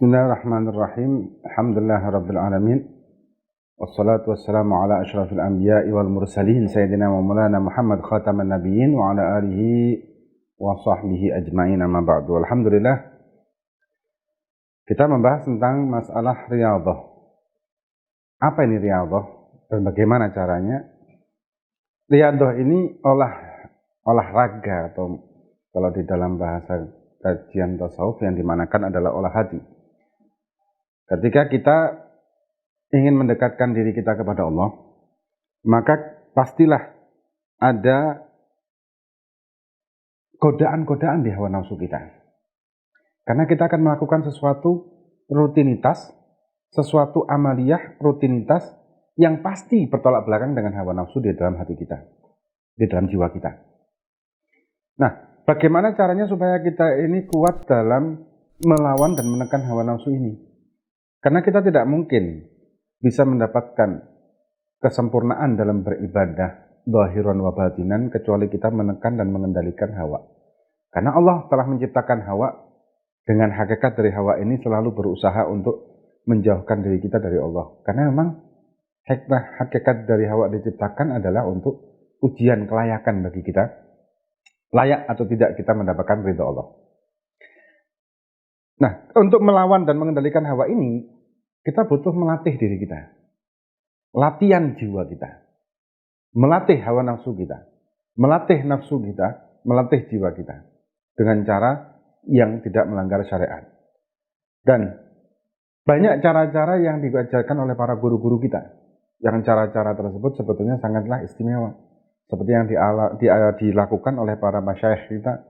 Bismillahirrahmanirrahim. Alhamdulillahirabbil alamin. Wassalatu wassalamu ala asyrafil anbiya'i wal mursalin sayyidina wa maulana Muhammad khataman nabiyyin wa ala alihi wa sahbihi ajmain, amma ba'du. Alhamdulillah, kita membahas tentang masalah riyadhah. Apa ini riyadhah dan bagaimana caranya? Riyadhah ini olahraga, atau kalau di dalam bahasa kajian tasawuf yang dimanakan adalah olah hati. Ketika kita ingin mendekatkan diri kita kepada Allah, maka pastilah ada godaan-godaan di hawa nafsu kita. Karena kita akan melakukan sesuatu rutinitas, sesuatu amaliyah rutinitas yang pasti bertolak belakang dengan hawa nafsu di dalam hati kita, di dalam jiwa kita. Nah, bagaimana caranya supaya kita ini kuat dalam melawan dan menekan hawa nafsu ini? Karena kita tidak mungkin bisa mendapatkan kesempurnaan dalam beribadah zahiran wa batinan kecuali kita menekan dan mengendalikan hawa. Karena Allah telah menciptakan hawa, dengan hakikat dari hawa ini selalu berusaha untuk menjauhkan diri kita dari Allah. Karena memang hakikat dari hawa diciptakan adalah untuk ujian kelayakan bagi kita, layak atau tidak kita mendapatkan ridha Allah. Nah, untuk melawan dan mengendalikan hawa ini, kita butuh melatih diri kita. Latihan jiwa kita. Melatih hawa nafsu kita. Melatih nafsu kita, melatih jiwa kita. Dengan cara yang tidak melanggar syariat. Dan banyak cara-cara yang diajarkan oleh para guru-guru kita. Yang cara-cara tersebut sebetulnya sangatlah istimewa. Seperti yang dilakukan oleh para masyayikh kita,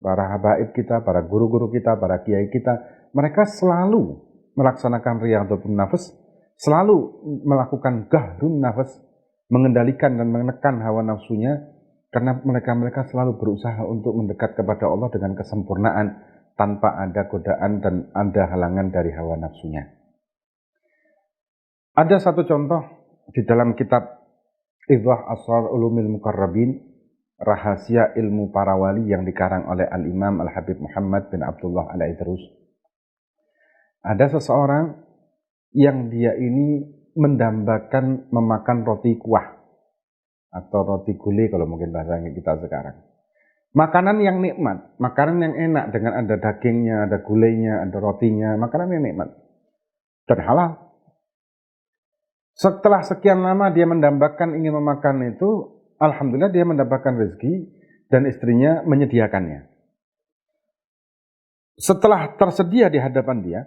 para habaib kita, para guru-guru kita, para kiai kita. Mereka selalu melaksanakan riyadhatun nafas, selalu melakukan gahrun nafas, mengendalikan dan menekan hawa nafsunya, karena mereka selalu berusaha untuk mendekat kepada Allah dengan kesempurnaan, tanpa ada godaan dan ada halangan dari hawa nafsunya. Ada satu contoh di dalam kitab Idhah Asrar Ulumil Muqarrabin, Rahasia Ilmu Para Wali, yang dikarang oleh Al-Imam Al-Habib Muhammad bin Abdullah Al-Idrus. Ada seseorang yang dia ini mendambakan memakan roti kuah atau roti gulai kalau mungkin bahasa kita sekarang. Makanan yang nikmat, makanan yang enak dengan ada dagingnya, ada gulainya, ada rotinya, makanan yang nikmat dan halal. Setelah sekian lama dia mendambakan ingin memakan itu, alhamdulillah dia mendapatkan rezeki dan istrinya menyediakannya. Setelah tersedia di hadapan dia,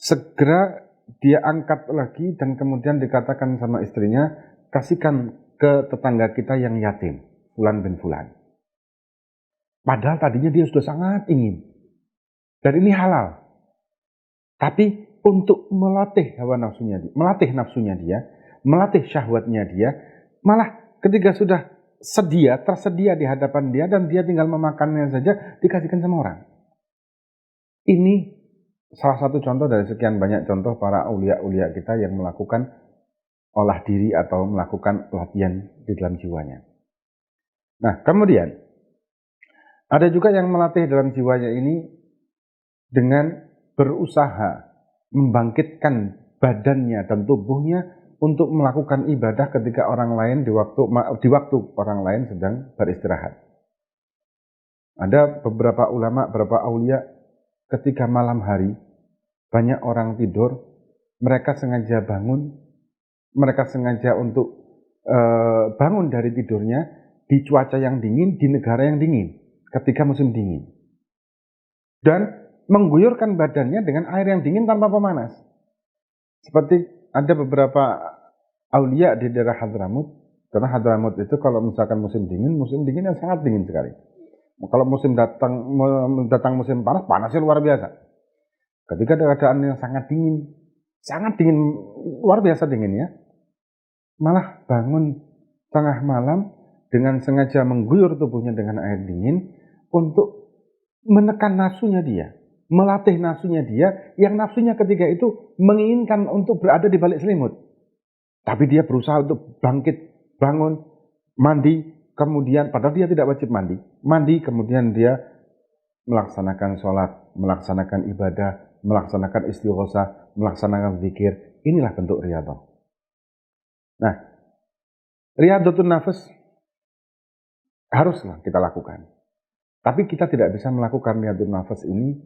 segera dia angkat lagi dan kemudian dikatakan sama istrinya, kasihkan ke tetangga kita yang yatim, Fulan bin Fulan. Padahal tadinya dia sudah sangat ingin. Dan ini halal. Tapi untuk melatih hawa nafsunya dia, melatih syahwatnya dia, malah ketika sudah tersedia di hadapan dia dan dia tinggal memakannya saja, dikasihkan sama orang. Ini salah satu contoh dari sekian banyak contoh para aulia-aulia kita yang melakukan olah diri atau melakukan latihan di dalam jiwanya. Nah, kemudian ada juga yang melatih dalam jiwanya ini dengan berusaha membangkitkan badannya dan tubuhnya untuk melakukan ibadah ketika orang lain di waktu orang lain sedang beristirahat. Ada beberapa ulama, beberapa aulia, ketika malam hari banyak orang tidur, mereka sengaja untuk bangun dari tidurnya di cuaca yang dingin, di negara yang dingin, ketika musim dingin, dan mengguyurkan badannya dengan air yang dingin tanpa pemanas. Seperti ada beberapa aulia di daerah Hadramut, karena Hadramut itu kalau misalkan musim dinginnya sangat dingin sekali. Kalau musim datang musim panas, panasnya luar biasa. Ketika keadaan yang sangat dingin, luar biasa dinginnya, malah bangun tengah malam dengan sengaja mengguyur tubuhnya dengan air dingin untuk menekan nafsunya dia, melatih nafsunya dia, yang nafsunya ketika itu menginginkan untuk berada di balik selimut. Tapi dia berusaha untuk bangkit, bangun, mandi, kemudian padahal dia tidak wajib mandi, kemudian dia melaksanakan sholat, melaksanakan ibadah, melaksanakan istighosah, melaksanakan zikir. Inilah bentuk riyadhah. Nah, riyadhatun nafs haruslah kita lakukan. Tapi kita tidak bisa melakukan riyadhatun nafs ini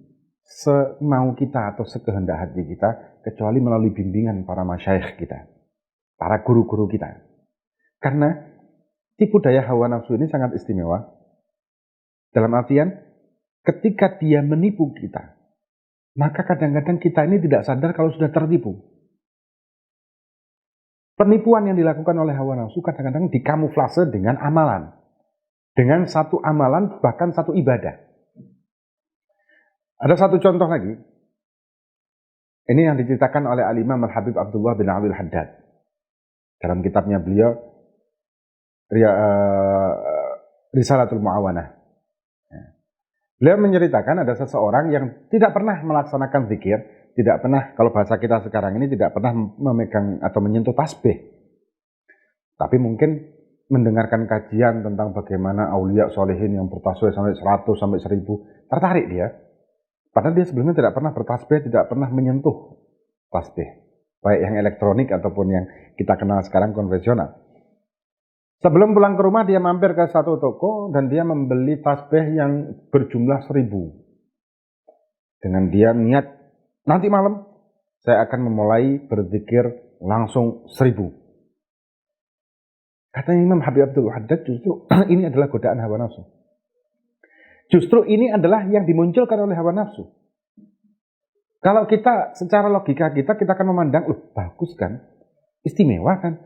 semau kita atau sekehendak hati kita, kecuali melalui bimbingan para masyayikh kita, para guru-guru kita. Karena tipu daya hawa nafsu ini sangat istimewa. Dalam artian, ketika dia menipu kita, maka kadang-kadang kita ini tidak sadar kalau sudah tertipu. Penipuan yang dilakukan oleh hawa nafsu kadang-kadang dikamuflase dengan amalan. Dengan satu amalan, bahkan satu ibadah. Ada satu contoh lagi. Ini yang diceritakan oleh Al-Imam Al-Habib Abdullah bin Abdul Haddad. Dalam kitabnya beliau, Risalatul Mu'awanah. Beliau menceritakan ada seseorang yang tidak pernah melaksanakan zikir, tidak pernah, kalau bahasa kita sekarang ini, tidak pernah memegang atau menyentuh tasbih. Tapi mungkin mendengarkan kajian tentang bagaimana aulia solehin yang bertasbih sampai 100 sampai 1000, tertarik dia. Padahal dia sebelumnya tidak pernah bertasbih, tidak pernah menyentuh tasbih, baik yang elektronik ataupun yang kita kenal sekarang konvensional. Sebelum pulang ke rumah, dia mampir ke satu toko dan dia membeli tasbih yang berjumlah 1000. Dengan dia niat, nanti malam saya akan memulai berzikir langsung 1000. Kata Imam Habib Abdul Haddad, justru ini adalah godaan hawa nafsu. Justru ini adalah yang dimunculkan oleh hawa nafsu. Kalau kita, secara logika kita akan memandang, bagus kan? Istimewa kan?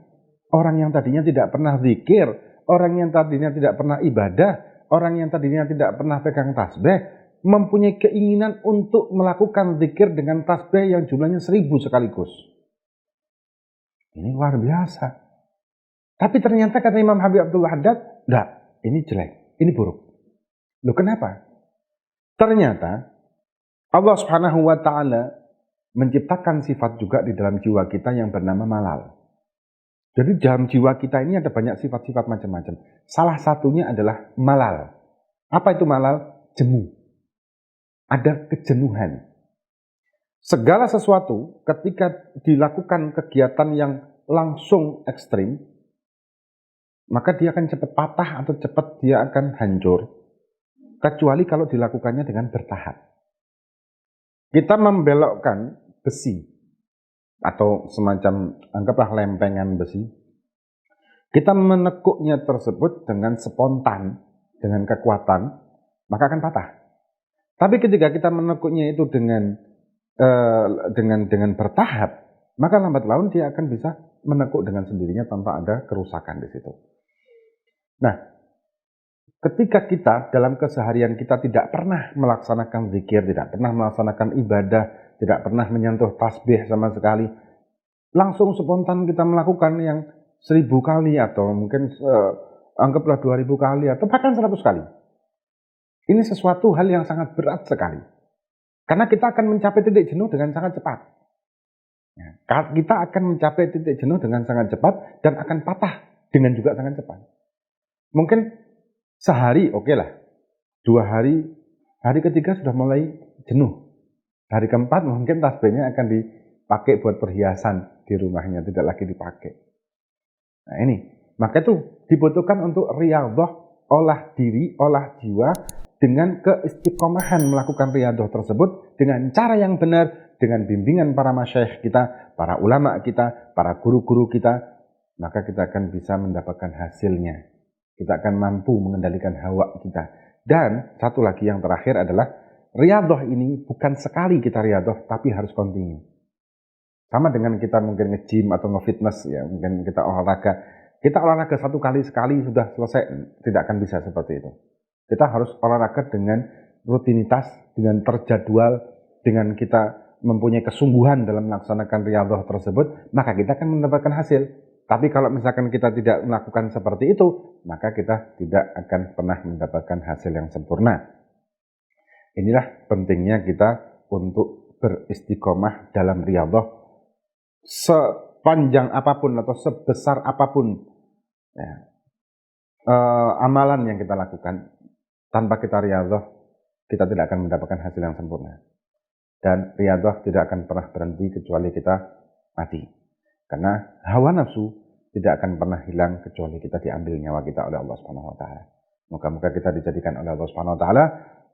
Orang yang tadinya tidak pernah zikir, orang yang tadinya tidak pernah ibadah, orang yang tadinya tidak pernah pegang tasbih, mempunyai keinginan untuk melakukan zikir dengan tasbih yang jumlahnya 1000 sekaligus. Ini luar biasa. Tapi ternyata kata Imam Habib Abdul Haddad, enggak, ini jelek, ini buruk. Loh kenapa? Ternyata Allah Subhanahu wa Ta'ala menciptakan sifat juga di dalam jiwa kita yang bernama malal. Jadi dalam jiwa kita ini ada banyak sifat-sifat macam-macam. Salah satunya adalah malal. Apa itu malal? Jemu. Ada kejenuhan. Segala sesuatu ketika dilakukan kegiatan yang langsung ekstrim, maka dia akan cepat patah atau cepat dia akan hancur. Kecuali kalau dilakukannya dengan bertahap. Kita membelokkan besi atau semacam anggaplah lempengan besi. Kita menekuknya tersebut dengan spontan, dengan kekuatan, maka akan patah. Tapi ketika kita menekuknya itu dengan bertahap, maka lambat laun dia akan bisa menekuk dengan sendirinya tanpa ada kerusakan di situ. Nah, ketika kita dalam keseharian kita tidak pernah melaksanakan zikir, tidak pernah melaksanakan ibadah, tidak pernah menyentuh tasbih sama sekali, langsung spontan kita melakukan yang 1000 kali atau mungkin anggaplah 2000 kali atau bahkan 100 kali. Ini sesuatu hal yang sangat berat sekali. Karena kita akan mencapai titik jenuh dengan sangat cepat. Kita akan mencapai titik jenuh dengan sangat cepat dan akan patah dengan juga sangat cepat. Mungkin sehari oke lah, 2 hari, hari ketiga sudah mulai jenuh. Hari keempat mungkin tasbihnya akan dipakai buat perhiasan di rumahnya, tidak lagi dipakai. Nah ini, maka itu dibutuhkan untuk riyadhah, olah diri, olah jiwa, dengan keistiqomahan melakukan riyadhah tersebut, dengan cara yang benar, dengan bimbingan para masyayikh kita, para ulama kita, para guru-guru kita, maka kita akan bisa mendapatkan hasilnya. Kita akan mampu mengendalikan hawa kita. Dan satu lagi yang terakhir adalah riyadhah ini bukan sekali kita riyadhah, tapi harus kontinu. Sama dengan kita mungkin nge-gym atau nge-fitness, ya, mungkin kita olahraga. Kita olahraga satu kali sekali sudah selesai, tidak akan bisa seperti itu. Kita harus olahraga dengan rutinitas, dengan terjadwal, dengan kita mempunyai kesungguhan dalam melaksanakan riyadhah tersebut, maka kita akan mendapatkan hasil. Tapi kalau misalkan kita tidak melakukan seperti itu, maka kita tidak akan pernah mendapatkan hasil yang sempurna. Inilah pentingnya kita untuk beristiqomah dalam riyadhah sepanjang apapun atau sebesar apapun ya, amalan yang kita lakukan. Tanpa kita riyadhah, kita tidak akan mendapatkan hasil yang sempurna. Dan riyadhah tidak akan pernah berhenti kecuali kita mati. Karena hawa nafsu tidak akan pernah hilang kecuali kita diambil nyawa kita oleh Allah Subhanahu wa taala. Moga-moga kita dijadikan oleh Allah Subhanahu wa taala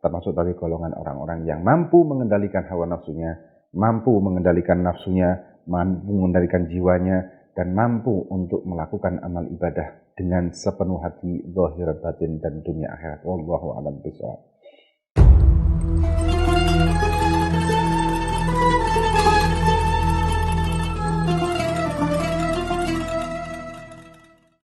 termasuk dari golongan orang-orang yang mampu mengendalikan hawa nafsunya, mampu mengendalikan nafsunya, mampu mengendalikan jiwanya, dan mampu untuk melakukan amal ibadah dengan sepenuh hati, zahir batin, dan dunia akhirat. Wallahu a'lam bishawab.